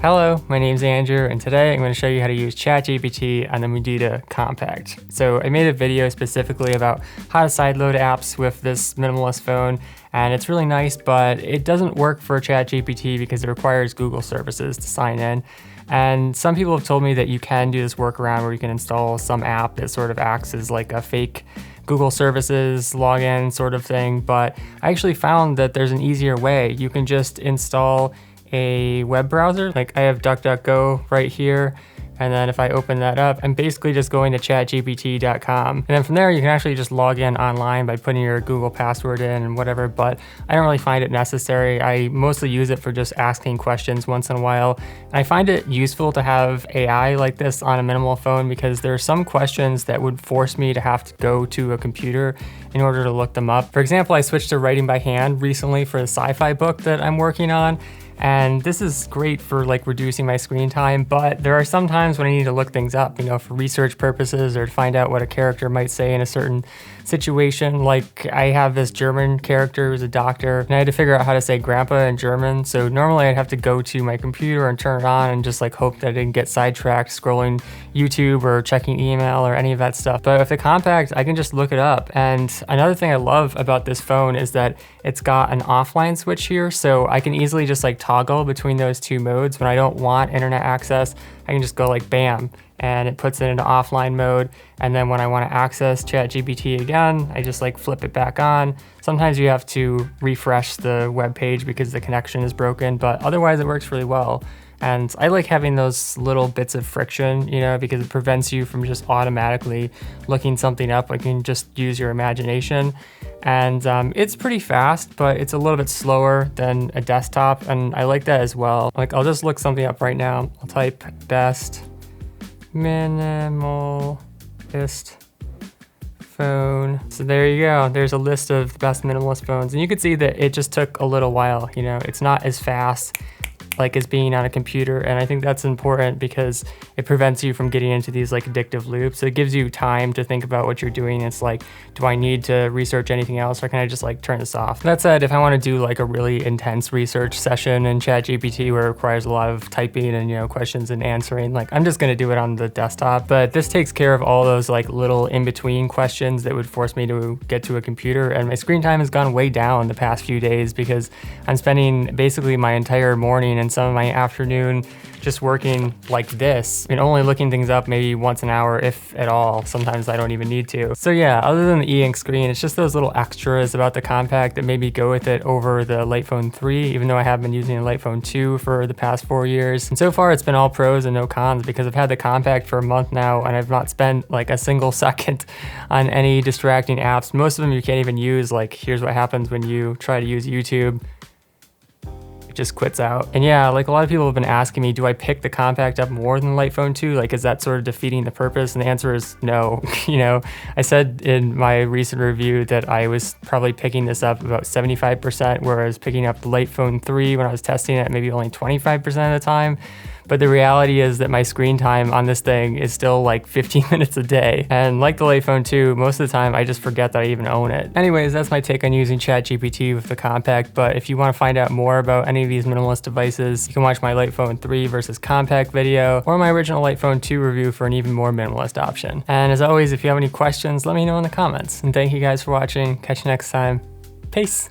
Hello, my name's Andrew, and today I'm going to show you how to use ChatGPT on the MUDITA Compact. So I made a video specifically about how to sideload apps with this minimalist phone, and it's really nice, but it doesn't work for ChatGPT because it requires Google services to sign in. And some people have told me that you can do this workaround where you can install some app that sort of acts as like a fake Google services login sort of thing, but I actually found that there's an easier way. You can just install a web browser. Like I have DuckDuckGo right here. And then if I open that up, I'm basically just going to chatgpt.com. And then from there, you can actually just log in online by putting your Google password in and whatever, but I don't really find it necessary. I mostly use it for just asking questions once in a while. And I find it useful to have AI like this on a minimal phone because there are some questions that would force me to have to go to a computer in order to look them up. For example, I switched to writing by hand recently for the sci-fi book that I'm working on. And this is great for like reducing my screen time, but there are some times when I need to look things up, you know, for research purposes or to find out what a character might say in a certain situation. Like I have this German character who's a doctor, and I had to figure out how to say grandpa in German. So normally I'd have to go to my computer and turn it on and just like hope that I didn't get sidetracked scrolling YouTube or checking email or any of that stuff. But with the Compact, I can just look it up. And another thing I love about this phone is that it's got an offline switch here. So I can easily just like toggle between those two modes. When I don't want internet access, I can just go like bam, and it puts it into offline mode. And then when I want to access ChatGPT again, I just like flip it back on. Sometimes you have to refresh the web page because the connection is broken, but otherwise it works really well. And I like having those little bits of friction, you know, because it prevents you from just automatically looking something up. Like you can just use your imagination. And it's pretty fast, but it's a little bit slower than a desktop. And I like that as well. Like I'll just look something up right now. I'll type best minimalist phone. So there you go. There's a list of the best minimalist phones. And you can see that it just took a little while, you know, it's not as fast like as being on a computer. And I think that's important because it prevents you from getting into these like addictive loops. So it gives you time to think about what you're doing. It's like, do I need to research anything else or can I just like turn this off? That said, if I want to do like a really intense research session in ChatGPT where it requires a lot of typing and, you know, questions and answering, like I'm just going to do it on the desktop. But this takes care of all those like little in-between questions that would force me to get to a computer. And my screen time has gone way down the past few days because I'm spending basically my entire morning and some of my afternoon just working like this and only looking things up maybe once an hour, if at all. Sometimes I don't even need to. So yeah, other than the e-ink screen, it's just those little extras about the Compact that made me go with it over the Light Phone 3, even though I have been using the Light Phone 2 for the past 4 years. And so far it's been all pros and no cons because I've had the Compact for a month now and I've not spent like a single second on any distracting apps. Most of them you can't even use. Like here's what happens when you try to use YouTube. Just quits out. And yeah, like a lot of people have been asking me, do I pick the Compact up more than the Light Phone 2? Like, is that sort of defeating the purpose? And the answer is no. You know, I said in my recent review that I was probably picking this up about 75%, whereas picking up the Light Phone 3 when I was testing it, maybe only 25% of the time. But the reality is that my screen time on this thing is still like 15 minutes a day. And like the Light Phone 2, most of the time I just forget that I even own it. Anyways, that's my take on using ChatGPT with the Compact. But if you want to find out more about any of these minimalist devices, you can watch my Light Phone 3 versus Compact video or my original Light Phone 2 review for an even more minimalist option. And as always, if you have any questions, let me know in the comments. And thank you guys for watching. Catch you next time. Peace.